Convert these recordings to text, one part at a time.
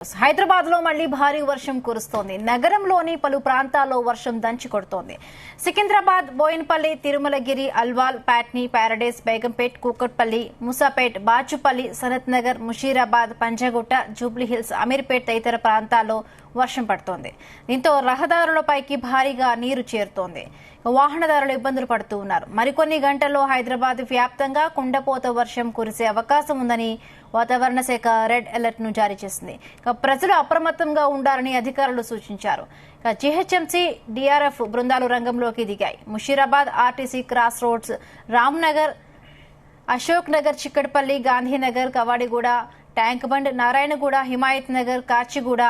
హైదరాబాద్ లో మళ్లీ భారీ వర్షం కురుస్తోంది. నగరంలోని పలు ప్రాంతాల్లో వర్షం దంచి కొడుతోంది. సికింద్రాబాద్, బోయిన్పల్లి, తిరుమలగిరి, అల్వాల్, ప్యాట్నీ, ప్యారడైస్, బేగంపేట్, కూకట్పల్లి, ముసాపేట్, బాచుపల్లి, సనత్ నగర్, ముషీరాబాద్, పంజాగుట్ట, జూబ్లీహిల్స్, అమీర్పేట్ తదితర ప్రాంతాల్లో వర్షం పడుతోంది. దీంతో రహదారులపైకి భారీగా నీరు చేరుతోంది. వాహనదారులు ఇబ్బందులు పడుతూ ఉన్నారు. మరికొన్ని గంటల్లో హైదరాబాద్ వ్యాప్తంగా కుండపోత వర్షం కురిసే అవకాశం ఉందని వాతావరణ శాఖ రెడ్ అలర్ట్ ను జారీ చేసింది. ప్రజలు అప్రమత్తంగా ఉండాలని అధికారులు సూచించారు. జీహెచ్ఎంసీ, డీఆర్ఎఫ్ బృందాలు రంగంలోకి దిగాయి. Musheerabad, RTC cross roads, Ramnagar, Ashok Nagar, Chikkadpally, Gandhinagar, Kavadiguda, Tank Bund, Narayanguda, Himayat Nagar, Kachiguda,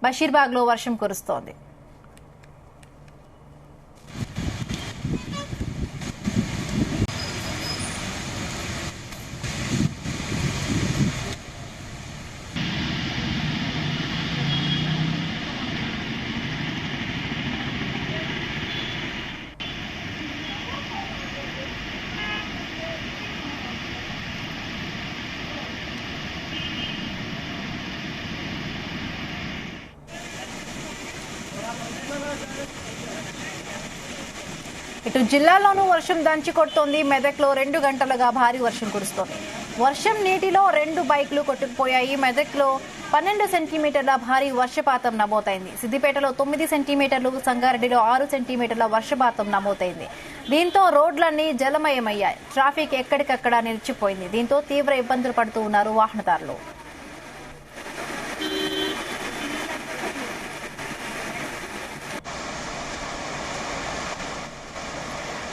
Basheerbagh లో వర్షం కురుస్తోంది. ఇటు జిల్లాలోనూ వర్షం దంచి కొడుతోంది. మెదక్లో 2 గంటలుగా భారీ వర్షం కురుస్తోంది. వర్షం నీటిలో 2 బైకులు కొట్టుకుపోయాయి. మెదక్లో 12 సెంటీమీటర్ల భారీ వర్షపాతం నమోదైంది. సిద్దిపేటలో 9 సెంటీమీటర్లు, సంగారెడ్డిలో 6 సెంటీమీటర్ల వర్షపాతం నమోదైంది. దీంతో రోడ్లన్నీ జలమయమయ్యాయి. ట్రాఫిక్ ఎక్కడికక్కడ నిలిచిపోయింది. దీంతో తీవ్ర ఇబ్బందులు పడుతూ ఉన్నారు వాహనదారులు.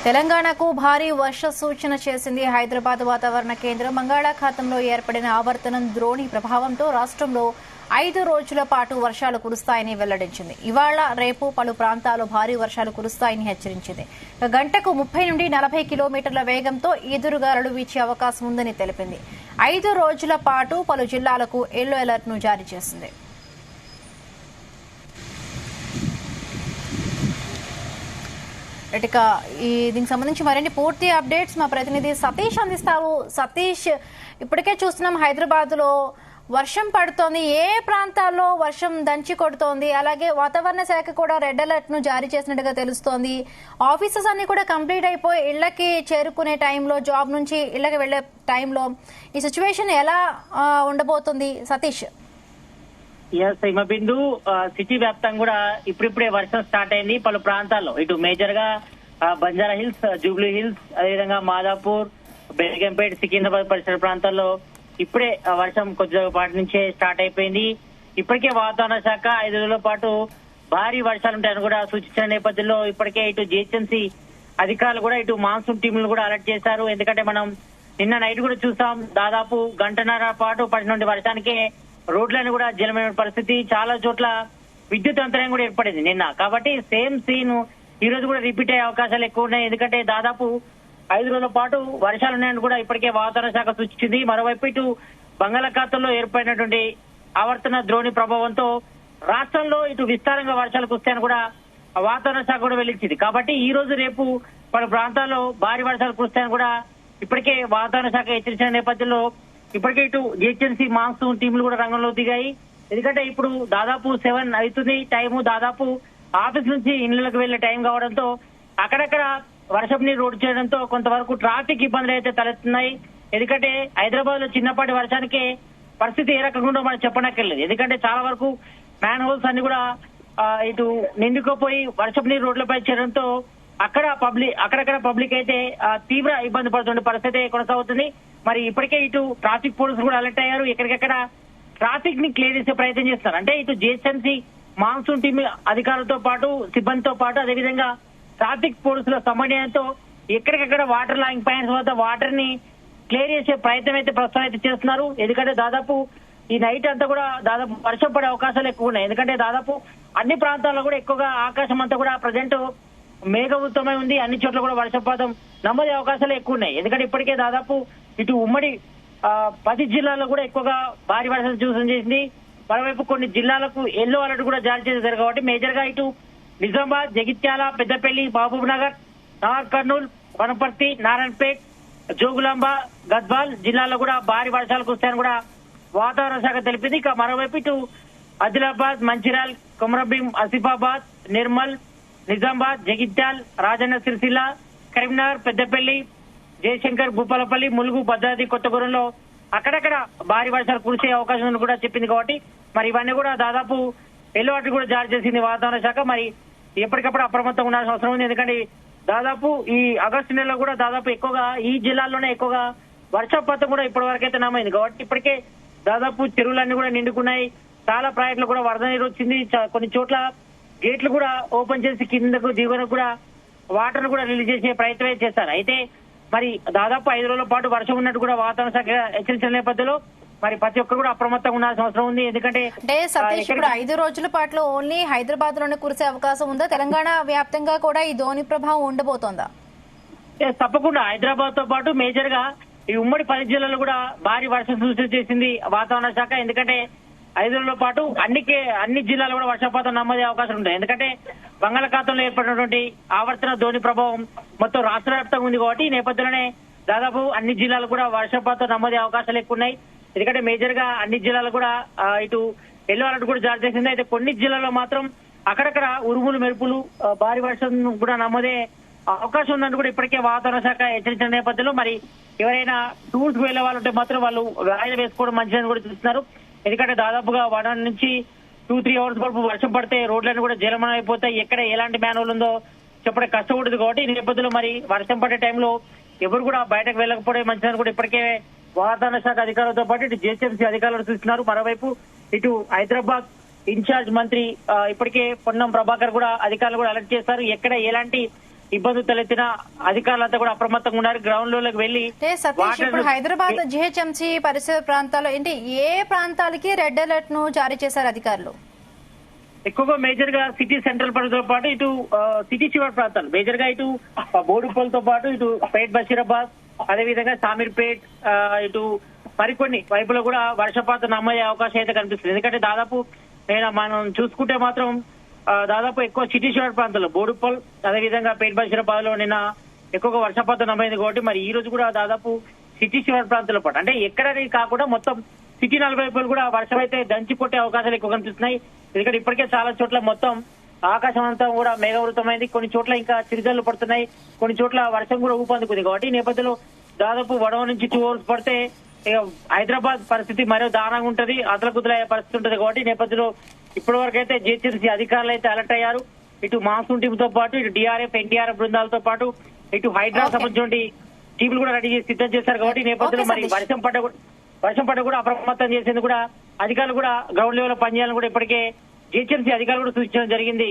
తెలంగాణకు భారీ వర్ష సూచన చేసింది హైదరాబాద్ వాతావరణ కేంద్రం. బంగాళాఖాతంలో ఏర్పడిన ఆవర్తనం ద్రోణి ప్రభావంతో రాష్ట్రంలో 5 రోజుల పాటు వర్షాలు కురుస్తాయని వెల్లడించింది. ఇవాళ, రేపు పలు ప్రాంతాల్లో భారీ వర్షాలు కురుస్తాయని హెచ్చరించింది. గంటకు 30 నుండి 40 కిలోమీటర్ల వేగంతో ఈదురుగాలులు వీచే అవకాశం ఉందని తెలిపింది. 5 రోజుల పాటు పలు జిల్లాలకు ఎల్లో అలర్ట్ ను జారీ చేసింది. ఇక దీనికి సంబంధించి మరిన్ని పూర్తి అప్డేట్స్ మా ప్రతినిధి సతీష్ అందిస్తారు. సతీష్, ఇప్పటికే చూస్తున్నాం హైదరాబాద్ లో వర్షం పడుతోంది. ఏ ప్రాంతాల్లో వర్షం దంచి కొడుతోంది? అలాగే వాతావరణ శాఖ కూడా రెడ్ అలర్ట్ ను జారీ చేసినట్టుగా తెలుస్తోంది. ఆఫీసెస్ అన్ని కూడా కంప్లీట్ అయిపోయి ఇళ్లకి చేరుకునే టైంలో, జాబ్ నుంచి ఇళ్లకి వెళ్లే టైంలో ఈ సిచ్యువేషన్ ఎలా ఉండబోతుంది సతీష్? బిందు, సిటీ వ్యాప్తంగా కూడా ఇప్పుడిప్పుడే వర్షం స్టార్ట్ అయింది. పలు ప్రాంతాల్లో ఇటు మేజర్ గా బంజారా హిల్స్, జూబ్లీ హిల్స్, అదేవిధంగా మాదాపూర్, బేగంపేట్, సికింద్రాబాద్ పరిసర ప్రాంతాల్లో ఇప్పుడే వర్షం కొద్దిపాటి నుంచే స్టార్ట్ అయిపోయింది. ఇప్పటికే వాతావరణ శాఖ 5 రోజుల పాటు భారీ వర్షాలు ఉంటాయని కూడా సూచించిన నేపథ్యంలో ఇప్పటికే ఇటు జిహెచ్ఎంసీ అధికారులు కూడా ఇటు మాన్సూన్ టీంలు కూడా అలర్ట్ చేశారు. ఎందుకంటే మనం నిన్న నైట్ కూడా చూసాం, దాదాపు గంటన్నర పాటు పడిన వర్షానికే రోడ్లను కూడా జలమైన పరిస్థితి, చాలా చోట్ల విద్యుత్ అంతరాయం కూడా ఏర్పడింది నిన్న. కాబట్టి సేమ్ సీన్ ఈ రోజు కూడా రిపీట్ అయ్యే అవకాశాలు ఎక్కువ ఉన్నాయి. ఎందుకంటే దాదాపు 5 రోజుల పాటు వర్షాలు ఉన్నాయని కూడా ఇప్పటికే వాతావరణ శాఖ సూచించింది. మరోవైపు ఇటు బంగాళాఖాతంలో ఏర్పడినటువంటి ఆవర్తన ద్రోణి ప్రభావంతో రాష్ట్రంలో ఇటు విస్తారంగా వర్షాలు కురుస్తాయని కూడా వాతావరణ శాఖ కూడా వెల్లడించింది. కాబట్టి ఈ రోజు, రేపు పలు ప్రాంతాల్లో భారీ వర్షాలు కురుస్తాయని కూడా ఇప్పటికే వాతావరణ శాఖ హెచ్చరించిన నేపథ్యంలో ఇప్పటికే ఇటు జిహెచ్ఎంసీ మాన్సూన్ టీంలు కూడా రంగంలో దిగాయి. ఎందుకంటే ఇప్పుడు దాదాపు 7 అవుతుంది టైము. దాదాపు ఆఫీస్ నుంచి ఇళ్లకు వెళ్లే టైం కావడంతో అక్కడక్కడ వర్షం నీరు రోడ్డు చేయడంతో కొంతవరకు ట్రాఫిక్ ఇబ్బందులు అయితే తలెత్తున్నాయి. ఎందుకంటే హైదరాబాద్ లో చిన్నపాటి వర్షానికే పరిస్థితి ఏ రకంగా ఉందో మనం చెప్పనక్కర్లేదు. ఎందుకంటే చాలా వరకు మ్యాన్ హోల్స్ అన్ని కూడా ఇటు నిండుకుపోయి వర్షపు నీరు రోడ్లపై చేయడంతో అక్కడక్కడ పబ్లిక్ అయితే తీవ్ర ఇబ్బంది పడుతున్న పరిస్థితి కొనసాగుతుంది. మరి ఇప్పటికే ఇటు ట్రాఫిక్ పోలీసులు కూడా అలర్ట్ అయ్యారు. ఎక్కడికెక్కడ ట్రాఫిక్ ని క్లియర్ చేసే ప్రయత్నం చేస్తున్నారు. అంటే ఇటు జిహెచ్ఎంసీ మాన్సూన్ టీమ్ అధికారులతో పాటు, సిబ్బందితో పాటు, అదేవిధంగా ట్రాఫిక్ పోలీసుల సమన్వయంతో ఎక్కడికక్కడ వాటర్ లాగింగ్ పాయింట్స్ వద్ద వాటర్ ని క్లియర్ చేసే ప్రయత్నం అయితే ప్రస్తుతం అయితే చేస్తున్నారు. ఎందుకంటే దాదాపు ఈ నైట్ అంతా కూడా దాదాపు వర్షం పడే అవకాశాలు ఎక్కువ ఉన్నాయి. ఎందుకంటే దాదాపు అన్ని ప్రాంతాల్లో కూడా ఎక్కువగా ఆకాశం అంతా కూడా ప్రజెంట్ మేఘవృతమై ఉంది. అన్ని చోట్ల కూడా వర్షపాతం నమోదే అవకాశాలు ఎక్కువ ఉన్నాయి. ఎందుకంటే ఇప్పటికే దాదాపు ఇటు ఉమ్మడి 10 జిల్లాల్లో కూడా ఎక్కువగా భారీ వర్షాలు సూచన చేసింది. మరోవైపు కొన్ని జిల్లాలకు ఎల్లో అలర్ట్ కూడా జారీ చేశారు. కాబట్టి మేజర్ గా ఇటు నిజామాబాద్, జగిత్యాల, పెద్దపల్లి, మహబూబ్ నగర్, నాగర్ కర్నూల్, వనపర్తి, నారాయణపేట్, జోగులాంబ, గద్వాల్ జిల్లాల్లో కూడా భారీ వర్షాలు కురుస్తాయని కూడా వాతావరణ శాఖ తెలిపింది. ఇక మరోవైపు ఇటు ఆదిలాబాద్, మంచిర్యాల్, కొమరంభీం, ఆసిఫాబాద్, నిర్మల్, నిజామాబాద్, జగిత్యాల్, రాజన్న సిరిసిల్ల, కరీంనగర్, పెద్దపల్లి, జయశంకర్, భూపాలపల్లి, ములుగు, భద్రాద్రి కొత్తగూడెంలో అక్కడక్కడ భారీ వర్షాలు కురిసే అవకాశం ఉందని కూడా చెప్పింది. కాబట్టి మరి ఇవన్నీ కూడా దాదాపు ఎల్లో అలర్ట్ కూడా జారీ చేసింది వాతావరణ శాఖ. మరి ఎప్పటికప్పుడు అప్రమత్తంగా ఉండాల్సిన అవసరం ఉంది. ఎందుకంటే దాదాపు ఈ ఆగస్టు నెలలో కూడా దాదాపు ఎక్కువగా ఈ జిల్లాల్లోనే ఎక్కువగా వర్షపాతం కూడా ఇప్పటి వరకు అయితే నమైంది. కాబట్టి ఇప్పటికే దాదాపు చెరువులన్నీ కూడా నిండుకున్నాయి. చాలా ప్రాజెక్టులు కూడా వరద నీరు వచ్చింది. కొన్ని చోట్ల గేట్లు కూడా ఓపెన్ చేసి కిందకు దిగువనకు కూడా వాటర్ కూడా రిలీజ్ చేసే ప్రయత్నమే చేస్తారు. అయితే మరి దాదాపు 5 రోజుల పాటు వర్షం ఉన్నట్టు కూడా వాతావరణ శాఖ హెచ్చరించిన నేపథ్యంలో మరి ప్రతి ఒక్కరు కూడా అప్రమత్తంగా ఉండాల్సిన అవసరం ఉంది. ఎందుకంటే సతీష్ ఇప్పుడు 5 రోజుల పాటు ఓన్లీ హైదరాబాద్ లోనే కురిసే అవకాశం ఉందా? తెలంగాణ వ్యాప్తంగా కూడా ఈ ధోని ప్రభావం ఉండబోతోందా? తప్పకుండా హైదరాబాద్ తో పాటు మేజర్ గా ఈ ఉమ్మడి 10 జిల్లాల్లో కూడా భారీ వర్షం సూచన చేసింది వాతావరణ శాఖ. ఎందుకంటే 5 రోజుల పాటు అన్ని జిల్లాల్లో కూడా వర్షపాతం నమోదే అవకాశం ఉంటుంది. ఎందుకంటే బంగాళాఖాతంలో ఏర్పడినటువంటి ఆవర్తన ధోని ప్రభావం మొత్తం రాష్ట్ర వ్యాప్తంగా ఉంది. కాబట్టి ఈ నేపథ్యంలోనే దాదాపు అన్ని జిల్లాలు కూడా వర్షపాతం నమోదే అవకాశాలు ఎక్కువ ఉన్నాయి. ఎందుకంటే మేజర్ గా అన్ని జిల్లాలు కూడా ఇటు ఎల్లో అలర్ట్ కూడా జారీ చేసింది. అయితే కొన్ని జిల్లాల్లో మాత్రం అక్కడక్కడ ఉరుములు, మెరుపులు, భారీ వర్షం కూడా నమోదే అవకాశం ఉందని కూడా ఇప్పటికే వాతావరణ శాఖ హెచ్చరించిన నేపథ్యంలో మరి ఎవరైనా టూర్స్ వెళ్లే వాళ్ళు ఉంటే మాత్రం వాళ్ళు వాయిదా వేసుకోవడం మంచిదని కూడా చూస్తున్నారు. ఎందుకంటే దాదాపుగా 1 నుంచి 2-3 అవర్స్ వరకు వర్షం పడితే రోడ్లన్నీ కూడా జలమయం అయిపోతాయి. ఎక్కడ ఎలాంటి మ్యాన్హోల్ ఉందో చెప్పడం కష్టపడుతుంది. కాబట్టి ఈ నేపథ్యంలో మరి వర్షం పడే టైంలో ఎవరు కూడా బయటకు వెళ్ళకపోవడం మంచిదని కూడా ఇప్పటికే వాతావరణ శాఖ అధికారులతో పాటు ఇటు జిహెచ్ఎంసీ అధికారులు చూస్తున్నారు. మరోవైపు ఇటు హైదరాబాద్ ఇన్ఛార్జ్ మంత్రి ఇప్పటికే పొన్నం ప్రభాకర్ కూడా అధికారులు కూడా అలర్ట్ చేశారు. ఎక్కడ ఎలాంటి ఇబ్బందులు తలెత్తినా అధికారులంతా కూడా అప్రమత్తంగా ఉన్నారు. గ్రౌండ్ లోకి వెళ్లి సతీష్ ఇప్పుడు హైదరాబాద్ జిహెచ్ఎంసీ పరిసర ప్రాంతాల్లో ఏంటి ఏ ప్రాంతాలకి రెడ్ అలర్ట్ ను జారీ చేశారు అధికారులు? ఎక్కువగా మేజర్ గా సిటీ సెంట్రల్ పరిధితో పాటు ఇటు సిటీ చివరి ప్రాంతాలు మేజర్ గా ఇటు బోడుపల్లితో పాటు ఇటు పేట్ బషీరాబాద్, అదేవిధంగా సామీర్పేట్, ఇటు మరికొన్ని వైపులో కూడా వర్షపాతం నమోదే అవకాశం అయితే కనిపిస్తుంది. ఎందుకంటే దాదాపు మనం చూసుకుంటే మాత్రం దాదాపు ఎక్కువ సిటీ చివరి ప్రాంతాల్లో బోడుపల్, అదేవిధంగా పేట్ బషీరాబాద్ లో నిన్న ఎక్కువగా వర్షపాతం నమైంది. కాబట్టి మరి ఈ రోజు కూడా దాదాపు సిటీ చివరి ప్రాంతాల్లో పాటు అంటే ఎక్కడని కాకుండా మొత్తం సిటీ 40 వైపులు కూడా వర్షం అయితే దంచి కొట్టే అవకాశాలు ఎక్కువ కనిపిస్తున్నాయి. ఎందుకంటే ఇప్పటికే చాలా చోట్ల మొత్తం ఆకాశం అంతా కూడా మేఘవృతమైంది. కొన్ని చోట్ల ఇంకా చిరుజల్లు పడుతున్నాయి. కొన్ని చోట్ల వర్షం కూడా ఊపందుకుంది. కాబట్టి ఈ నేపథ్యంలో దాదాపు 1 నుంచి 2 అవర్స్ పడితే హైదరాబాద్ పరిస్థితి మరో దారుణంగా ఉంటది, అతలకుతలయ్యే పరిస్థితి ఉంటది. కాబట్టి ఈ నేపథ్యంలో ఇప్పటి వరకు అయితే జిహెచ్ఎంసీ అధికారులు అయితే అలర్ట్ అయ్యారు. ఇటు మాన్సూన్ టీమ్ తో పాటు ఇటు డిఆర్ఎఫ్, ఎన్డీఆర్ఎఫ్ బృందాలతో పాటు ఇటు హైడ్రా సంబంధించిన టీంలు కూడా రెడీ చేసి సిద్ధం చేశారు. కాబట్టి ఈ నేపథ్యంలో మరి వర్షం పడ్డ కూడా అప్రమత్తం చేసేందుకు కూడా అధికారులు కూడా గ్రౌండ్ లెవెల్ పనిచేయాలని కూడా ఇప్పటికే జిహెచ్ఎంసీ అధికారులు కూడా సూచించడం జరిగింది.